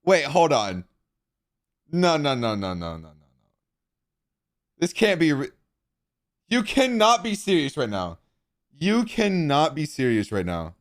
Wait, hold on. No, no, no, no, no, no, no, no. This can't be. You cannot be serious right now. You cannot be serious right now.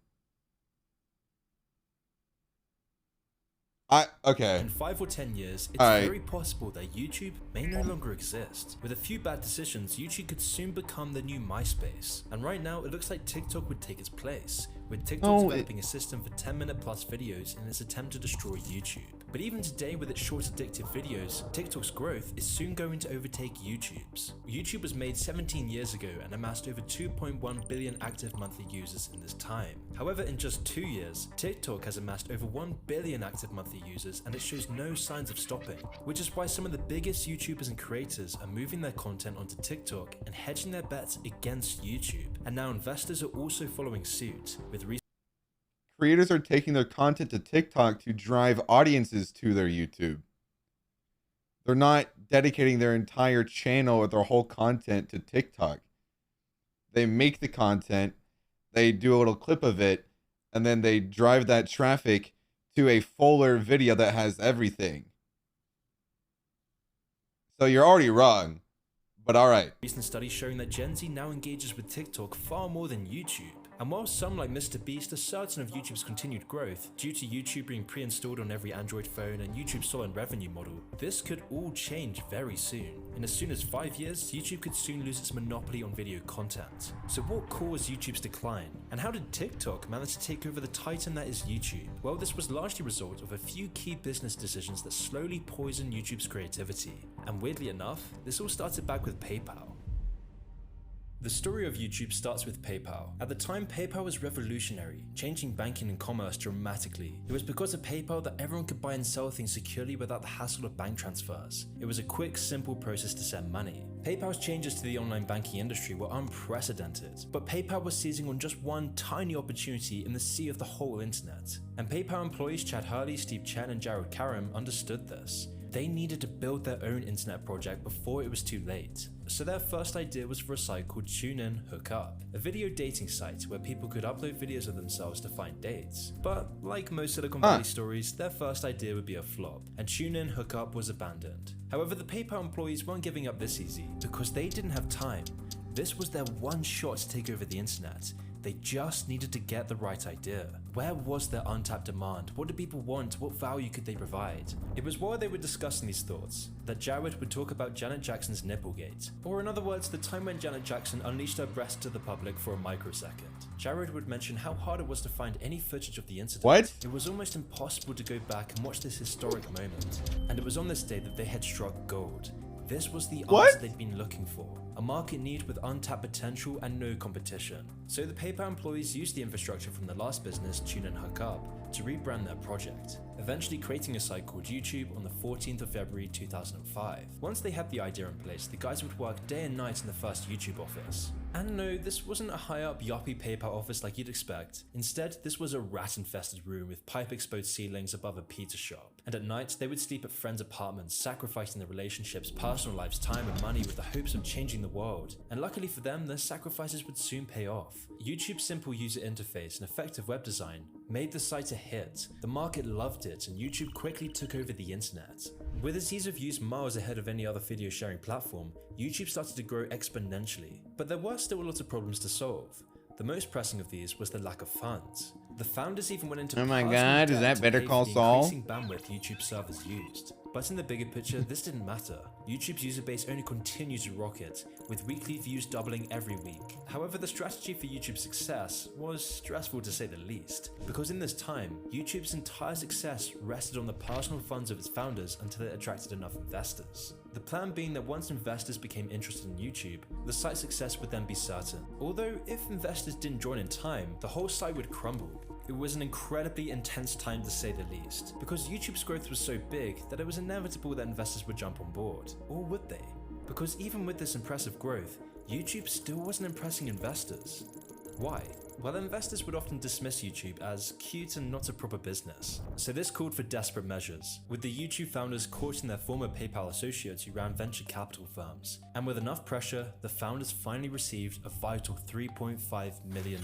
Okay. In 5 or 10 years, it's very possible that YouTube may no longer exist. With a few bad decisions, YouTube could soon become the new MySpace. And right now, it looks like TikTok would take its place, with TikTok developing a system for 10-minute plus videos in its attempt to destroy YouTube. But even today, with its short addictive videos, TikTok's growth is soon going to overtake YouTube's. YouTube was made 17 years ago and amassed over 2.1 billion active monthly users in this time. However, in just 2 years, TikTok has amassed over 1 billion active monthly users, and it shows no signs of stopping, which is why some of the biggest YouTubers and creators are moving their content onto TikTok and hedging their bets against YouTube. And now investors are also following suit, with creators are taking their content to TikTok to drive audiences to their YouTube. They're not dedicating their entire channel or their whole content to TikTok. They make the content, they do a little clip of it, and then they drive that traffic to a fuller video that has everything. So you're already wrong, but all right. Recent studies showing that Gen Z now engages with TikTok far more than YouTube. And while some like Mr. Beast are certain of YouTube's continued growth, due to YouTube being pre-installed on every Android phone and YouTube's solid revenue model, this could all change very soon. In as soon as 5 years, YouTube could soon lose its monopoly on video content. So what caused YouTube's decline? And how did TikTok manage to take over the titan that is YouTube? Well, this was largely a result of a few key business decisions that slowly poisoned YouTube's creativity. And weirdly enough, this all started back with PayPal. The story of YouTube starts with PayPal. At the time, PayPal was revolutionary, changing banking and commerce dramatically. It was because of PayPal that everyone could buy and sell things securely without the hassle of bank transfers. It was a quick, simple process to send money. PayPal's changes to the online banking industry were unprecedented, but PayPal was seizing on just one tiny opportunity in the sea of the whole internet. And PayPal employees Chad Hurley, Steve Chen, and Jared Karam understood this. They needed to build their own internet project before it was too late. So their first idea was for a site called TuneIn, a video dating site where people could upload videos of themselves to find dates. But like most Silicon Valley stories, their first idea would be a flop, and TuneIn was abandoned. However, the PayPal employees weren't giving up this easy, because they didn't have time. This was their one shot to take over the internet. They just needed to get the right idea. Where was their untapped demand? What did people want? What value could they provide? It was while they were discussing these thoughts that Jared would talk about Janet Jackson's Nipplegate, or in other words, the time when Janet Jackson unleashed her breast to the public for a microsecond. Jared would mention how hard it was to find any footage of the incident. What? It was almost impossible to go back and watch this historic moment. And it was on this day that they had struck gold. This was the answer they'd been looking for, a market need with untapped potential and no competition. So the PayPal employees used the infrastructure from their last business, TuneIn to rebrand their project, eventually creating a site called YouTube on the 14th of February 2005. Once they had the idea in place, the guys would work day and night in the first YouTube office. And no, this wasn't a high-up yuppie PayPal office like you'd expect. Instead, this was a rat-infested room with pipe-exposed ceilings above a pizza shop. And at night, they would sleep at friends' apartments, sacrificing their relationships, personal lives, time and money with the hopes of changing the world. And luckily for them, their sacrifices would soon pay off. YouTube's simple user interface and effective web design made the site a hit. The market loved it, and YouTube quickly took over the internet. With its ease of use miles ahead of any other video sharing platform, YouTube started to grow exponentially. But there were still a lot of problems to solve. The most pressing of these was the lack of funds. The founders even went into oh my god, is that Better Call Saul? Increasing bandwidth YouTube servers used. But in the bigger picture, this didn't matter. YouTube's user base only continued to rocket, with weekly views doubling every week. However, the strategy for YouTube's success was stressful to say the least, because in this time, YouTube's entire success rested on the personal funds of its founders until it attracted enough investors. The plan being that once investors became interested in YouTube, the site's success would then be certain. Although, if investors didn't join in time, the whole site would crumble. It was an incredibly intense time to say the least, because YouTube's growth was so big that it was inevitable that investors would jump on board. Or would they? Because even with this impressive growth, YouTube still wasn't impressing investors. Why? While investors would often dismiss YouTube as cute and not a proper business. So this called for desperate measures, with the YouTube founders courting their former PayPal associates who ran venture capital firms. And with enough pressure, the founders finally received a vital $3.5 million.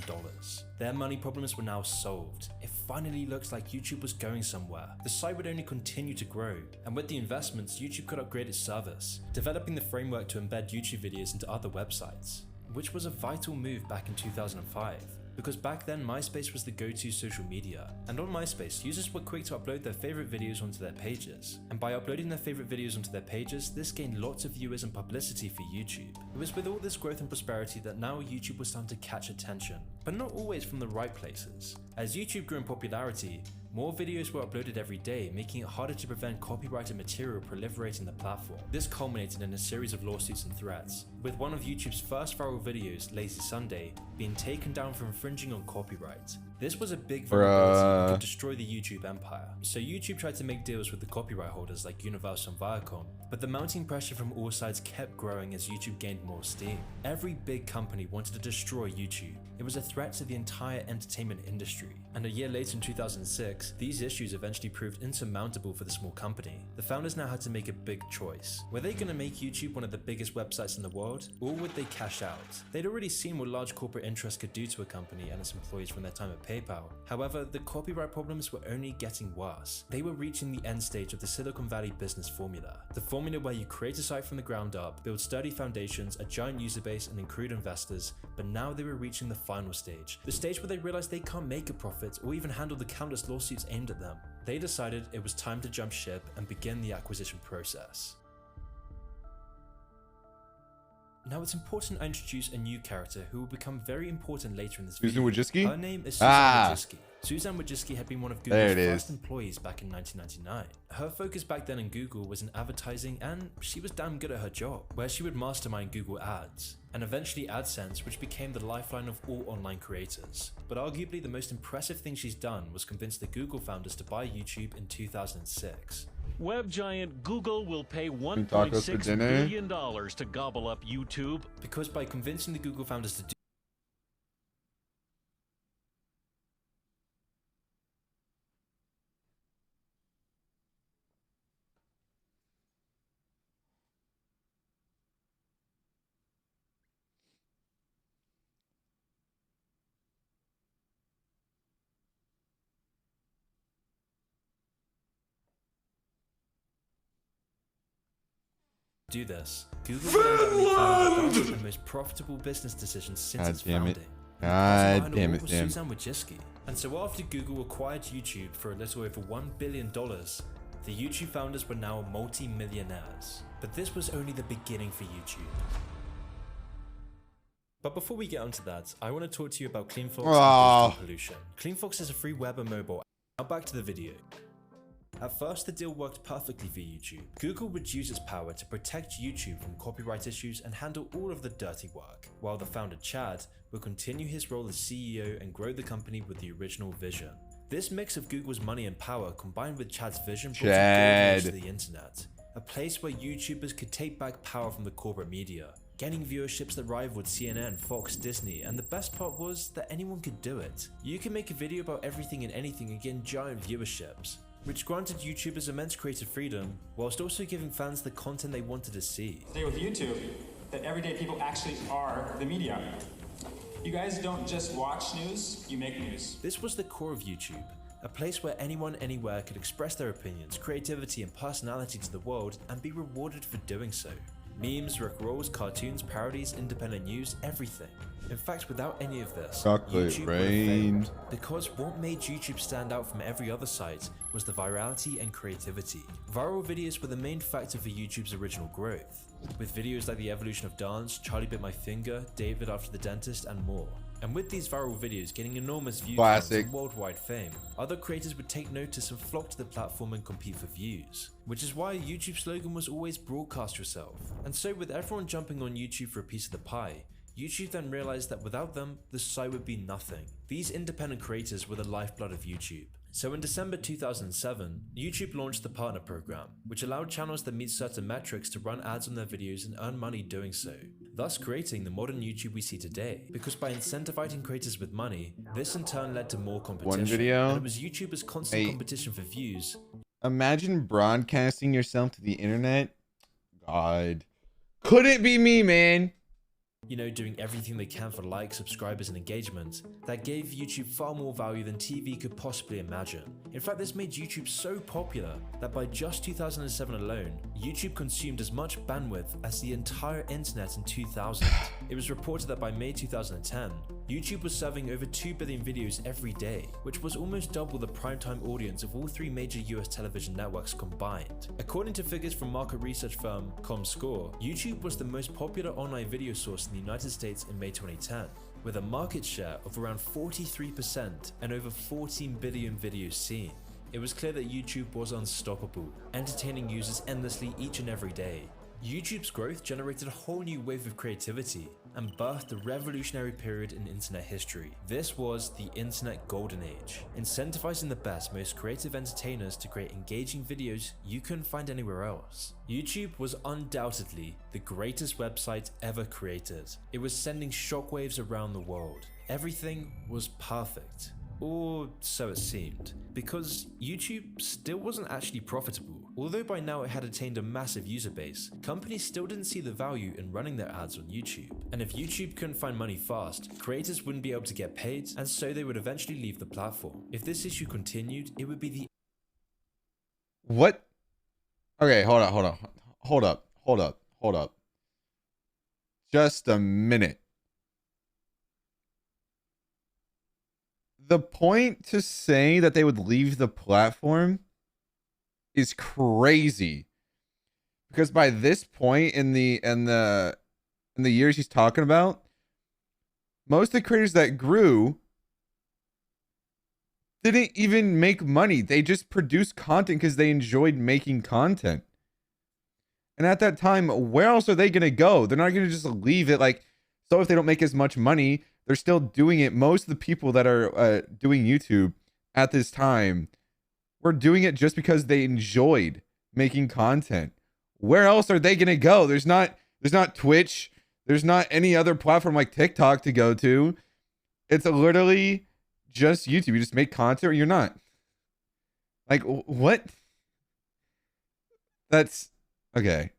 Their money problems were now solved. It finally looked like YouTube was going somewhere. The site would only continue to grow, and with the investments, YouTube could upgrade its service, developing the framework to embed YouTube videos into other websites, which was a vital move back in 2005. Because back then MySpace was the go-to social media, and on MySpace users were quick to upload their favorite videos onto their pages, and by uploading their favorite videos onto their pages, this gained lots of viewers and publicity for YouTube. It was with all this growth and prosperity that now YouTube was starting to catch attention, but not always from the right places. As YouTube grew in popularity, more videos were uploaded every day, making it harder to prevent copyrighted material proliferating the platform. This culminated in a series of lawsuits and threats, with one of YouTube's first viral videos, Lazy Sunday, being taken down for infringing on copyright. This was a big vulnerability that could destroy the YouTube empire, so YouTube tried to make deals with the copyright holders like Universal and Viacom, but the mounting pressure from all sides kept growing as YouTube gained more steam. Every big company wanted to destroy YouTube. It was a threat to the entire entertainment industry, and a year later in 2006, these issues eventually proved insurmountable for the small company. The founders now had to make a big choice. Were they going to make YouTube one of the biggest websites in the world, or would they cash out? They'd already seen what large corporate interests could do to a company and its employees from their time at PayPal. However, the copyright problems were only getting worse. They were reaching the end stage of the Silicon Valley business formula. The formula where you create a site from the ground up, build sturdy foundations, a giant user base, and accrued investors, but now they were reaching the final stage. The stage where they realized they can't make a profit or even handle the countless lawsuits aimed at them. They decided it was time to jump ship and begin the acquisition process. Now it's important I introduce a new character who will become very important later in this video. Her name is Susan Wojcicki. Susan Wojcicki had been one of Google's first employees back in 1999. Her focus back then in Google was in advertising, and she was damn good at her job, where she would mastermind Google Ads, and eventually AdSense, which became the lifeline of all online creators. But arguably the most impressive thing she's done was convince the Google founders to buy YouTube in 2006. Web giant Google will pay $1.6 billion to gobble up YouTube. Because by convincing the Google founders to do this, Google was the most profitable business decision since its founding. God damn it, Sam. Susan Wojcicki. And so after Google acquired YouTube for a little over $1 billion, the YouTube founders were now multi-millionaires. But this was only the beginning for YouTube. But before we get onto that, I want to talk to you about CleanFox and digital pollution. CleanFox is a free web and mobile app. Now back to the video. At first, the deal worked perfectly for YouTube. Google would use its power to protect YouTube from copyright issues and handle all of the dirty work, while the founder Chad would continue his role as CEO and grow the company with the original vision. This mix of Google's money and power combined with Chad's vision brought a to the internet, a place where YouTubers could take back power from the corporate media, gaining viewerships that rivaled CNN, Fox, Disney, and the best part was that anyone could do it. You can make a video about everything and anything and gain giant viewerships, which granted YouTubers immense creative freedom, whilst also giving fans the content they wanted to see. Today with YouTube, that everyday people actually are the media. You guys don't just watch news, you make news. This was the core of YouTube, a place where anyone anywhere could express their opinions, creativity, and personality to the world and be rewarded for doing so. Memes, rickrolls, cartoons, parodies, independent news, everything. In fact, without any of this, YouTube would have failed, because what made YouTube stand out from every other site was the virality and creativity. Viral videos were the main factor for YouTube's original growth, with videos like The Evolution of Dance, Charlie Bit My Finger, David After the Dentist, and more. And with these viral videos getting enormous view counts and worldwide fame, other creators would take notice and flock to the platform and compete for views. Which is why YouTube's slogan was always broadcast yourself. And so with everyone jumping on YouTube for a piece of the pie, YouTube then realized that without them, the site would be nothing. These independent creators were the lifeblood of YouTube. So in December 2007, YouTube launched the Partner Program, which allowed channels that meet certain metrics to run ads on their videos and earn money doing so, thus creating the modern YouTube we see today. Because by incentivizing creators with money, this in turn led to more competition. One video. And it was YouTube's constant competition for views. Imagine broadcasting yourself to the internet. God. Could it be me, man? You know, doing everything they can for likes, subscribers, and engagement, that gave YouTube far more value than TV could possibly imagine. In fact, this made YouTube so popular that by just 2007 alone, YouTube consumed as much bandwidth as the entire internet in 2000. It was reported that by May 2010, YouTube was serving over 2 billion videos every day, which was almost double the primetime audience of all 3 major US television networks combined. According to figures from market research firm Comscore, YouTube was the most popular online video source in the United States in May 2010, with a market share of around 43% and over 14 billion videos seen. It was clear that YouTube was unstoppable, entertaining users endlessly each and every day. YouTube's growth generated a whole new wave of creativity and birthed a revolutionary period in internet history. This was the internet golden age, incentivizing the best, most creative entertainers to create engaging videos you couldn't find anywhere else. YouTube was undoubtedly the greatest website ever created. It was sending shockwaves around the world. Everything was perfect. Or so it seemed, because YouTube still wasn't actually profitable. Although by now it had attained a massive user base, companies still didn't see the value in running their ads on YouTube. And if YouTube couldn't find money fast, creators wouldn't be able to get paid, and so they would eventually leave the platform. If this issue continued, it would be the... What? Okay, hold up. Just a minute. The point to say that they would leave the platform is crazy, because by this point in the years he's talking about, most of the creators that grew didn't even make money. They just produced content because they enjoyed making content. And at that time, where else are they gonna go? They're not gonna just leave it. Like, so if they don't make as much money, they're still doing it. Most of the people that are doing YouTube at this time were doing it just because they enjoyed making content. Where else are they gonna go? There's not Twitch. There's not any other platform like TikTok to go to. It's literally just YouTube. You just make content or you're not. Like, what? That's okay.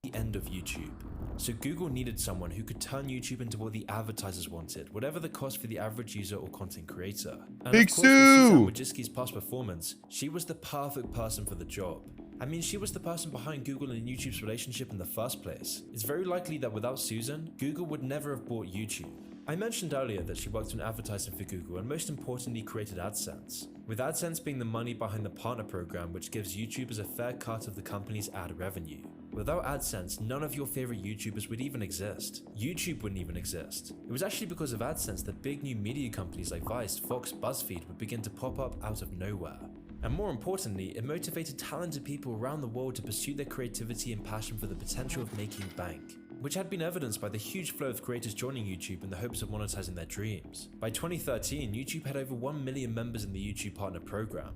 The end of YouTube. So Google needed someone who could turn YouTube into what the advertisers wanted, whatever the cost for the average user or content creator. And Big of course, with Sue! Wojcicki's past performance, she was the perfect person for the job. I mean, she was the person behind Google and YouTube's relationship in the first place. It's very likely that without Susan, Google would never have bought YouTube. I mentioned earlier that she worked on advertising for Google and most importantly created AdSense, with AdSense being the money behind the partner program which gives YouTubers a fair cut of the company's ad revenue. Without AdSense, none of your favorite YouTubers would even exist. YouTube wouldn't even exist. It was actually because of AdSense that big new media companies like Vice, Fox, BuzzFeed would begin to pop up out of nowhere. And more importantly, it motivated talented people around the world to pursue their creativity and passion for the potential of making bank, which had been evidenced by the huge flow of creators joining YouTube in the hopes of monetizing their dreams. By 2013, YouTube had over 1 million members in the YouTube Partner Program,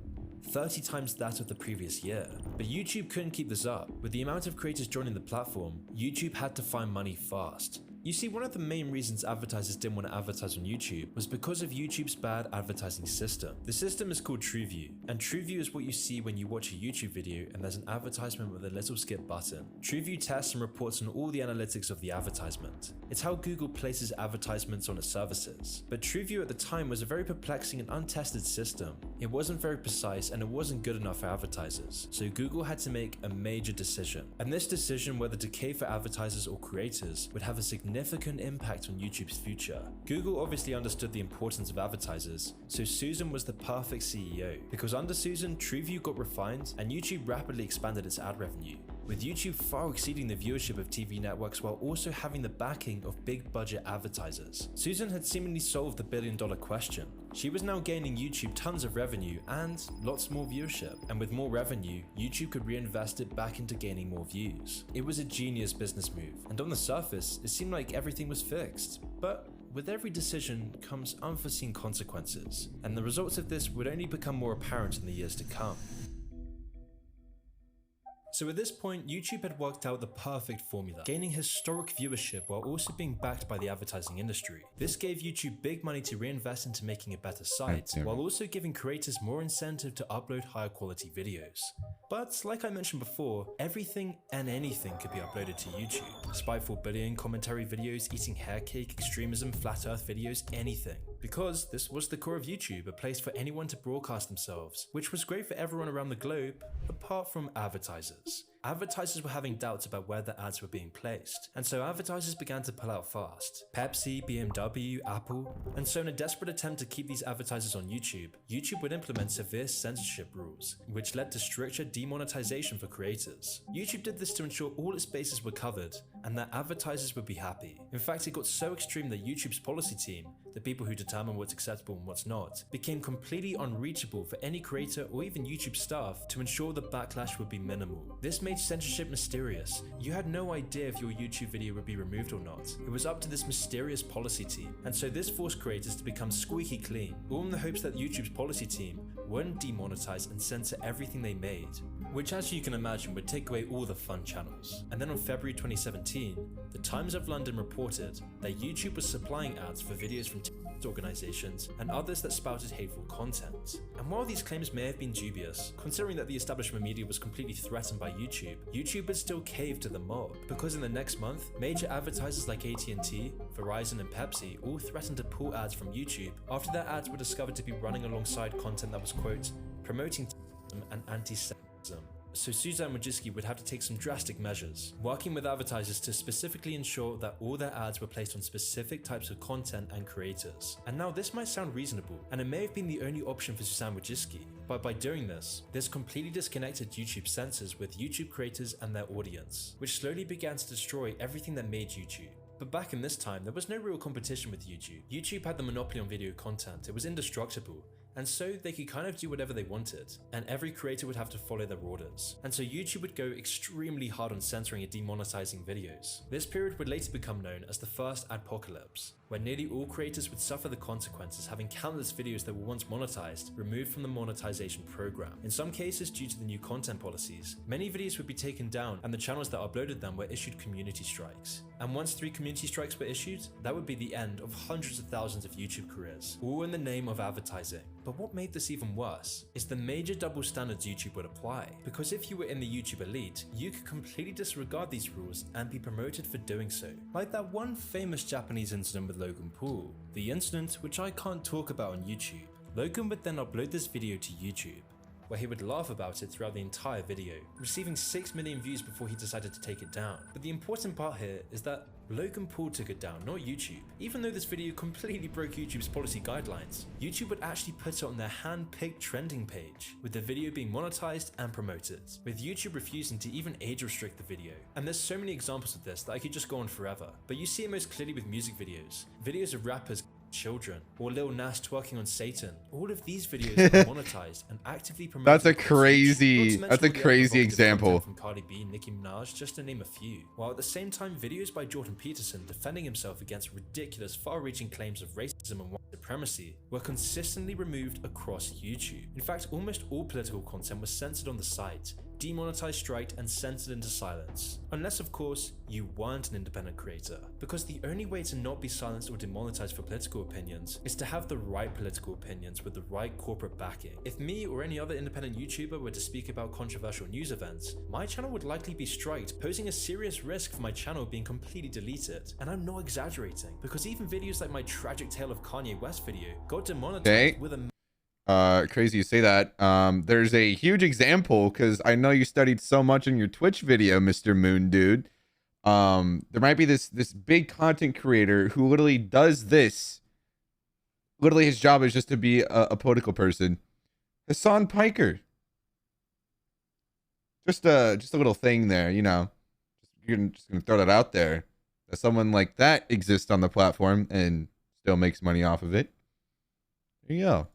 30 times that of the previous year. But YouTube couldn't keep this up. With the amount of creators joining the platform, YouTube had to find money fast. You see, one of the main reasons advertisers didn't want to advertise on YouTube was because of YouTube's bad advertising system. The system is called TrueView, and TrueView is what you see when you watch a YouTube video and there's an advertisement with a little skip button. TrueView tests and reports on all the analytics of the advertisement. It's how Google places advertisements on its services. But TrueView at the time was a very perplexing and untested system. It wasn't very precise and it wasn't good enough for advertisers, so Google had to make a major decision. And this decision, whether to pay for advertisers or creators, would have a significant impact on YouTube's future. Google obviously understood the importance of advertisers, so Susan was the perfect CEO, because under Susan, TrueView got refined and YouTube rapidly expanded its ad revenue, with YouTube far exceeding the viewership of TV networks while also having the backing of big budget advertisers. Susan had seemingly solved the billion-dollar question. She was now gaining YouTube tons of revenue and lots more viewership. And with more revenue, YouTube could reinvest it back into gaining more views. It was a genius business move, and on the surface, it seemed like everything was fixed. But with every decision comes unforeseen consequences, and the results of this would only become more apparent in the years to come. So at this point, YouTube had worked out the perfect formula, gaining historic viewership while also being backed by the advertising industry. This gave YouTube big money to reinvest into making a better site, while also giving creators more incentive to upload higher quality videos. But like I mentioned before, everything and anything could be uploaded to YouTube. Spiteful bullying, commentary videos, eating hair cake, extremism, flat earth videos, anything. Because this was the core of YouTube, a place for anyone to broadcast themselves, which was great for everyone around the globe, apart from advertisers. Advertisers were having doubts about where their ads were being placed, and so advertisers began to pull out fast. Pepsi, BMW, Apple, and so in a desperate attempt to keep these advertisers on YouTube, YouTube would implement severe censorship rules, which led to stricter demonetization for creators. YouTube did this to ensure all its bases were covered, and that advertisers would be happy. In fact, it got so extreme that YouTube's policy team, the people who determine what's acceptable and what's not, became completely unreachable for any creator or even YouTube staff to ensure the backlash would be minimal. This made censorship mysterious. You had no idea if your YouTube video would be removed or not. It was up to this mysterious policy team, and so this forced creators to become squeaky clean, all in the hopes that YouTube's policy team wouldn't demonetize and censor everything they made, which as you can imagine would take away all the fun channels. And then on February 2017, the Times of London reported that YouTube was supplying ads for videos from organizations and others that spouted hateful content. And while these claims may have been dubious, considering that the establishment media was completely threatened by YouTube, YouTube would still cave to the mob, because in the next month, major advertisers like AT&T, Verizon and Pepsi all threatened to pull ads from YouTube after their ads were discovered to be running alongside content that was, quote, promoting and anti-Semitism. So Suzanne Wojcicki would have to take some drastic measures, working with advertisers to specifically ensure that all their ads were placed on specific types of content and creators. And now this might sound reasonable, and it may have been the only option for Suzanne Wojcicki, but by doing this completely disconnected YouTube censors with YouTube creators and their audience, which slowly began to destroy everything that made YouTube. But back in this time, there was no real competition with YouTube. YouTube had the monopoly on video content, it was indestructible. And so they could kind of do whatever they wanted, and every creator would have to follow their orders. And so YouTube would go extremely hard on censoring and demonetizing videos. This period would later become known as the first adpocalypse, where nearly all creators would suffer the consequences, having countless videos that were once monetized removed from the monetization program. In some cases, due to the new content policies, many videos would be taken down and the channels that uploaded them were issued community strikes. And once 3 community strikes were issued, that would be the end of hundreds of thousands of YouTube careers, all in the name of advertising. But what made this even worse is the major double standards YouTube would apply, because if you were in the YouTube elite, you could completely disregard these rules and be promoted for doing so. Like that one famous Japanese incident with Logan Paul, the incident which I can't talk about on YouTube. Logan would then upload this video to YouTube, where he would laugh about it throughout the entire video, receiving 6 million views before he decided to take it down. But the important part here is that Logan Paul took it down, not YouTube. Even though this video completely broke YouTube's policy guidelines, YouTube would actually put it on their hand-picked trending page, with the video being monetized and promoted, with YouTube refusing to even age restrict the video. And there's so many examples of this that I could just go on forever, but you see it most clearly with music videos. Videos of rappers children, or Lil Nas twerking on Satan. All of these videos are monetized and actively promoted. That's a crazy example. From Cardi B, Nicki Minaj, just to name a few. While at the same time, videos by Jordan Peterson defending himself against ridiculous, far-reaching claims of racism and white supremacy were consistently removed across YouTube. In fact, almost all political content was censored on the site, demonetized, striked, and censored into silence. Unless, of course, you weren't an independent creator. Because the only way to not be silenced or demonetized for political opinions is to have the right political opinions with the right corporate backing. If me or any other independent YouTuber were to speak about controversial news events, my channel would likely be striked, posing a serious risk for my channel being completely deleted. And I'm not exaggerating, because even videos like my tragic tale of Kanye West video got demonetized with a crazy you say that. There's a huge example, because I know you studied so much in your Twitch video, Mr. Moon Dude. There might be this big content creator who literally does this. Literally his job is just to be a political person. Hassan Piker. Just a little thing there, you know. You're just gonna throw that out there. That someone like that exists on the platform and still makes money off of it. There you go.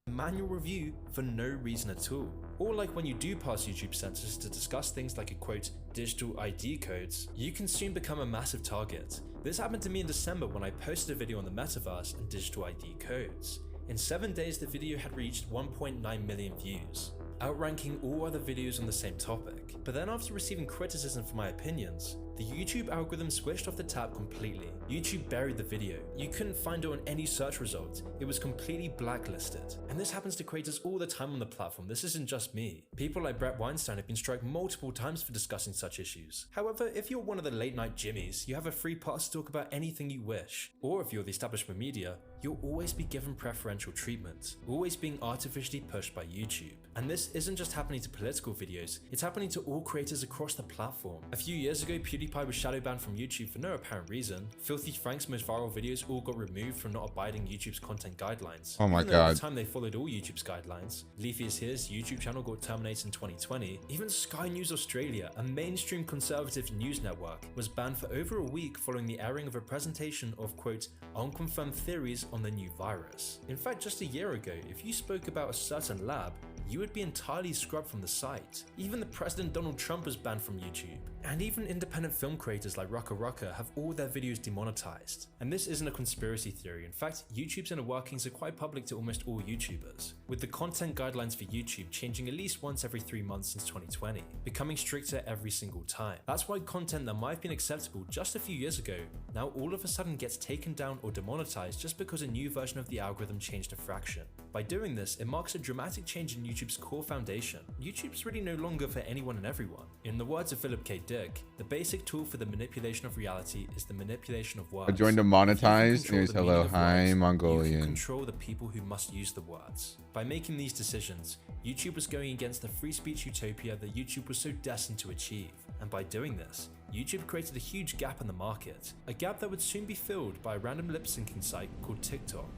Manual review for no reason at all. Or like when you do pass YouTube censors to discuss things like a quote, digital ID codes, you can soon become a massive target. This happened to me in December when I posted a video on the metaverse and digital ID codes. In 7 days, the video had reached 1.9 million views, outranking all other videos on the same topic. But then after receiving criticism for my opinions, the YouTube algorithm switched off the tap completely. YouTube buried the video. You couldn't find it on any search results. It was completely blacklisted. And this happens to creators all the time on the platform. This isn't just me. People like Brett Weinstein have been struck multiple times for discussing such issues. However, if you're one of the late night Jimmies, you have a free pass to talk about anything you wish. Or if you're the establishment media, you'll always be given preferential treatment, always being artificially pushed by YouTube. And this isn't just happening to political videos, it's happening to all creators across the platform. A few years ago, PewDiePie was shadow banned from YouTube for no apparent reason. Filthy Frank's most viral videos all got removed from not abiding YouTube's content guidelines. Oh my Even though at god. the time they followed all YouTube's guidelines. Leafy is Here's YouTube channel got terminated in 2020. Even Sky News Australia, a mainstream conservative news network, was banned for over a week following the airing of a presentation of quote, unconfirmed theories on the new virus. In fact, just a year ago, if you spoke about a certain lab, you would be entirely scrubbed from the site. Even the President Donald Trump was banned from YouTube. And even independent film creators like Rucka Rucka have all their videos demonetized. And this isn't a conspiracy theory. In fact, YouTube's inner workings are quite public to almost all YouTubers, with the content guidelines for YouTube changing at least once every 3 months since 2020, becoming stricter every single time. That's why content that might have been acceptable just a few years ago now all of a sudden gets taken down or demonetized just because a new version of the algorithm changed a fraction. By doing this, it marks a dramatic change in YouTube's core foundation. YouTube's really no longer for anyone and everyone. In the words of Philip K. Dick, the basic tool for the manipulation of reality is the manipulation of words. I joined to monetize. Here's hello, hi, Mongolian. You can control the people who must use the words. By making these decisions, YouTube was going against the free speech utopia that YouTube was so destined to achieve. And by doing this, YouTube created a huge gap in the market, a gap that would soon be filled by a random lip syncing site called TikTok.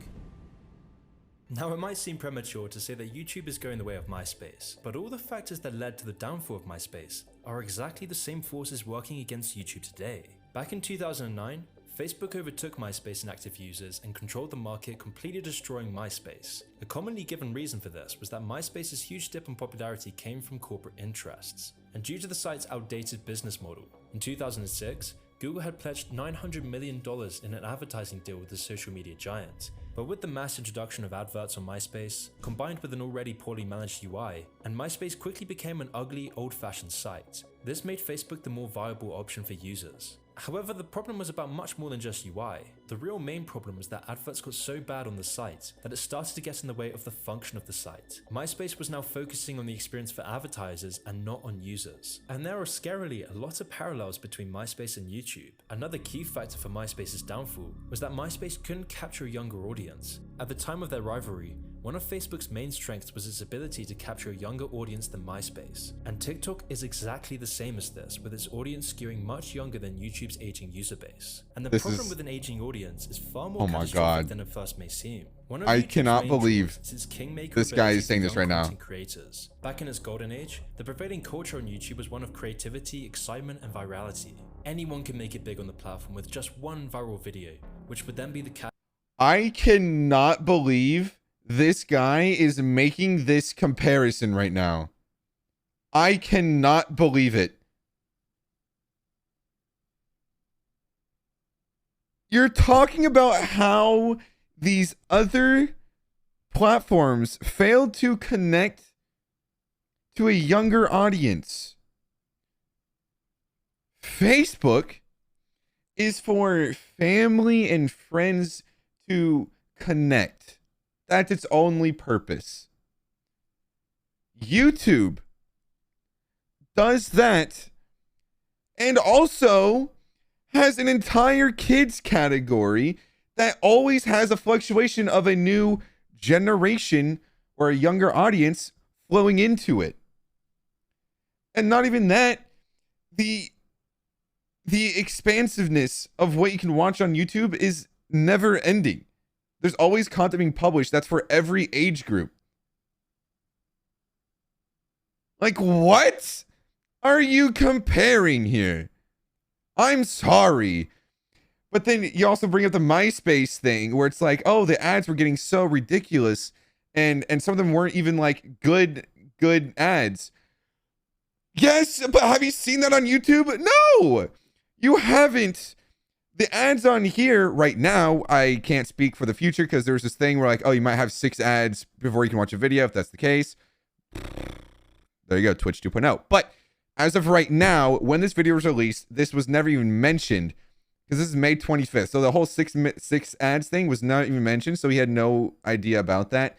Now, it might seem premature to say that YouTube is going the way of MySpace, but all the factors that led to the downfall of MySpace are exactly the same forces working against YouTube today. Back in 2009, Facebook overtook MySpace in active users and controlled the market, completely destroying MySpace. A commonly given reason for this was that MySpace's huge dip in popularity came from corporate interests, and due to the site's outdated business model. In 2006, Google had pledged $900 million in an advertising deal with the social media giant. But with the mass introduction of adverts on MySpace, combined with an already poorly managed UI, and MySpace quickly became an ugly, old-fashioned site. This made Facebook the more viable option for users. However, the problem was about much more than just UI. The real main problem was that adverts got so bad on the site that it started to get in the way of the function of the site. MySpace was now focusing on the experience for advertisers and not on users. And there are scarily a lot of parallels between MySpace and YouTube. Another key factor for MySpace's downfall was that MySpace couldn't capture a younger audience. At the time of their rivalry, one of Facebook's main strengths was its ability to capture a younger audience than MySpace. And TikTok is exactly the same as this, with its audience skewing much younger than YouTube's aging user base. And the problem with an aging audience is far more catastrophic than it first may seem. I cannot believe this guy is saying this right now. Creators. Back in its golden age, the prevailing culture on YouTube was one of creativity, excitement, and virality. Anyone can make it big on the platform with just one viral video, which would then be the I cannot believe this guy is making this comparison right now. I cannot believe it. You're talking about how these other platforms failed to connect to a younger audience. Facebook is for family and friends to connect. That's its only purpose. YouTube does that and also has an entire kids category that always has a fluctuation of a new generation or a younger audience flowing into it. And not even that, the expansiveness of what you can watch on YouTube is never ending. There's always content being published that's for every age group. Like, what are you comparing here? I'm sorry, But then you also bring up the MySpace thing where it's like, oh, the ads were getting so ridiculous, and some of them weren't even like good ads. Yes, but have you seen that on YouTube? No, you haven't. The ads on here right now, I can't speak for the future because there's this thing where like, oh, you might have 6 ads before you can watch a video. If that's the case, there you go, Twitch 2.0. But as of right now, when this video was released, this was never even mentioned because this is May 25th. So the whole six ads thing was not even mentioned. So he had no idea about that.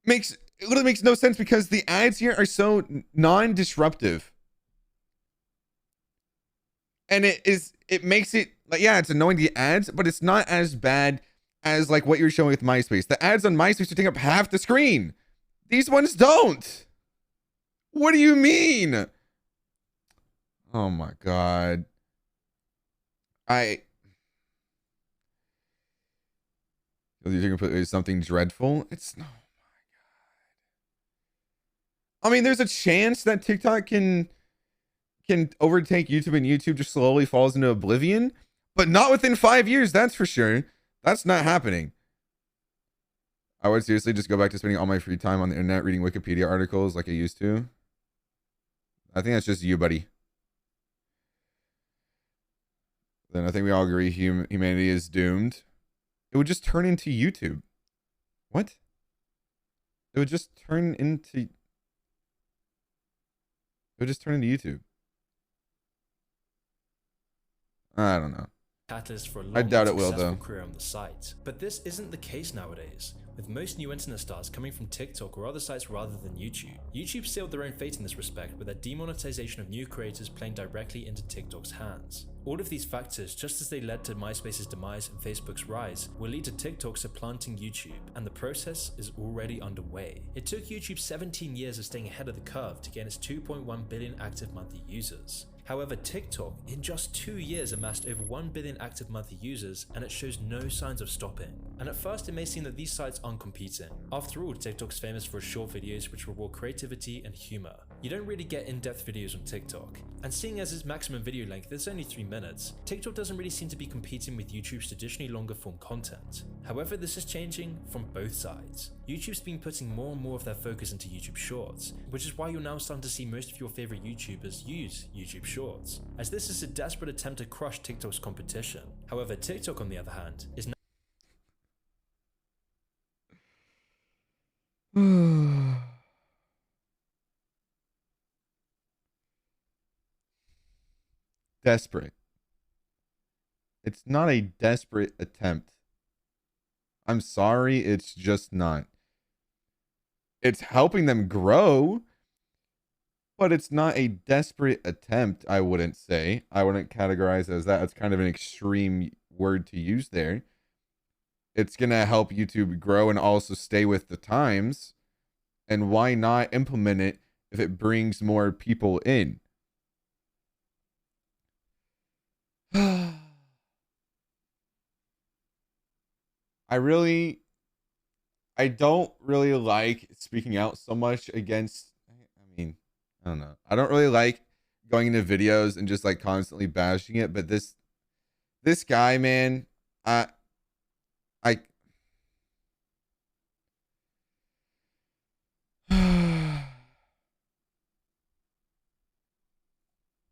It literally makes no sense because the ads here are so non-disruptive. And it makes it like, yeah, it's annoying, the ads, but it's not as bad as like what you're showing with MySpace. The ads on MySpace are taking up half the screen. These ones don't. What do you mean? Oh my God. You're gonna put something dreadful. It's oh my God. I mean, there's a chance that TikTok can overtake YouTube and YouTube just slowly falls into oblivion, but not within 5 years. That's for sure. That's not happening. I would seriously just go back to spending all my free time on the internet reading Wikipedia articles like I used to. I think that's just you, buddy. Then I think we all agree humanity is doomed. It would just turn into YouTube. What? It would just turn into YouTube. I don't know. Catalyst for a long I doubt it will, successful though. career on the site. But this isn't the case nowadays, with most new internet stars coming from TikTok or other sites rather than YouTube. YouTube sealed their own fate in this respect with their demonetization of new creators playing directly into TikTok's hands. All of these factors, just as they led to MySpace's demise and Facebook's rise, will lead to TikTok supplanting YouTube, and the process is already underway. It took YouTube 17 years of staying ahead of the curve to gain its 2.1 billion active monthly users. However, TikTok, in just 2 years, amassed over 1 billion active monthly users, and it shows no signs of stopping. And at first, it may seem that these sites aren't competing. After all, TikTok's famous for its short videos which reward creativity and humor. You don't really get in-depth videos on TikTok. And seeing as its maximum video length is only 3 minutes, TikTok doesn't really seem to be competing with YouTube's traditionally longer form content. However, this is changing from both sides. YouTube's been putting more and more of their focus into YouTube Shorts, which is why you're now starting to see most of your favorite YouTubers use YouTube Shorts, as this is a desperate attempt to crush TikTok's competition. However, TikTok, on the other hand, is now desperate. It's not a desperate attempt. I'm sorry, it's just not. It's helping them grow, but it's not a desperate attempt, I wouldn't say. I wouldn't categorize it as that. It's kind of an extreme word to use there. It's going to help YouTube grow and also stay with the times. And why not implement it if it brings more people in? I don't really like speaking out so much against, I don't know. I don't really like going into videos and just like constantly bashing it, but this guy, man, I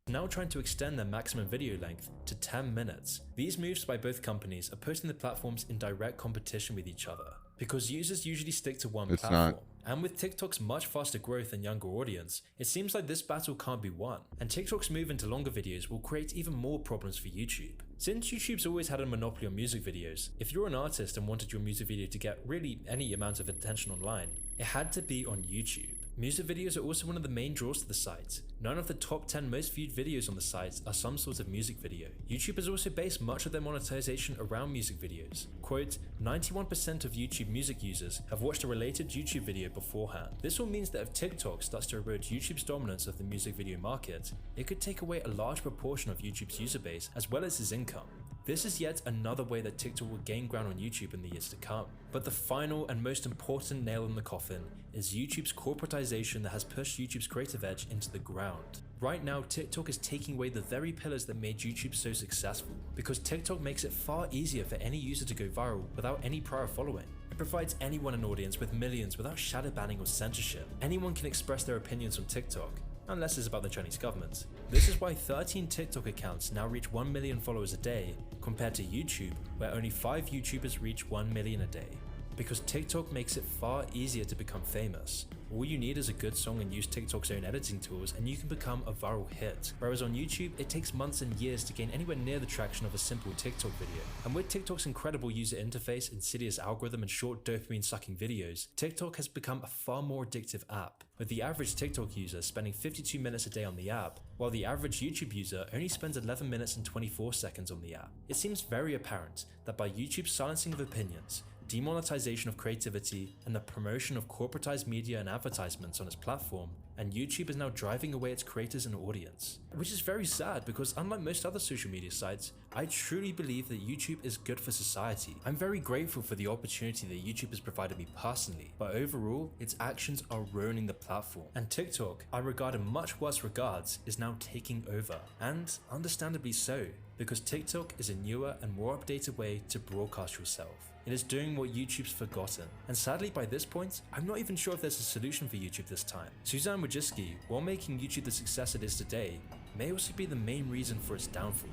now trying to extend their maximum video length to 10 minutes. These moves by both companies are putting the platforms in direct competition with each other, because users usually stick to one platform. And with TikTok's much faster growth and younger audience, it seems like this battle can't be won, and TikTok's move into longer videos will create even more problems for YouTube. Since YouTube's always had a monopoly on music videos, if you're an artist and wanted your music video to get really any amount of attention online, it had to be on YouTube. Music videos are also one of the main draws to the site. 9 of the top 10 most viewed videos on the site are some sort of music video. YouTube has also based much of their monetization around music videos. Quote, 91% of YouTube music users have watched a related YouTube video beforehand. This all means that if TikTok starts to erode YouTube's dominance of the music video market, it could take away a large proportion of YouTube's user base as well as his income. This is yet another way that TikTok will gain ground on YouTube in the years to come. But the final and most important nail in the coffin is YouTube's corporatization that has pushed YouTube's creative edge into the ground. Right now, TikTok is taking away the very pillars that made YouTube so successful, because TikTok makes it far easier for any user to go viral without any prior following. It provides anyone an audience with millions without shadow banning or censorship. Anyone can express their opinions on TikTok, unless it's about the Chinese government. This is why 13 TikTok accounts now reach 1 million followers a day, compared to YouTube, where only 5 YouTubers reach 1 million a day. Because TikTok makes it far easier to become famous. All you need is a good song and use TikTok's own editing tools and you can become a viral hit. Whereas on YouTube, it takes months and years to gain anywhere near the traction of a simple TikTok video. And with TikTok's incredible user interface, insidious algorithm, and short dopamine-sucking videos, TikTok has become a far more addictive app, with the average TikTok user spending 52 minutes a day on the app, while the average YouTube user only spends 11 minutes and 24 seconds on the app. It seems very apparent that by YouTube's silencing of opinions, demonetization of creativity, and the promotion of corporatized media and advertisements on its platform, and YouTube is now driving away its creators and audience. Which is very sad because unlike most other social media sites, I truly believe that YouTube is good for society. I'm very grateful for the opportunity that YouTube has provided me personally, but overall, its actions are ruining the platform. And TikTok, I regard in much worse regards, is now taking over. And understandably so, because TikTok is a newer and more updated way to broadcast yourself. It is doing what YouTube's forgotten. And sadly, by this point, I'm not even sure if there's a solution for YouTube this time. Suzanne Wojcicki, while making YouTube the success it is today, may also be the main reason for its downfall.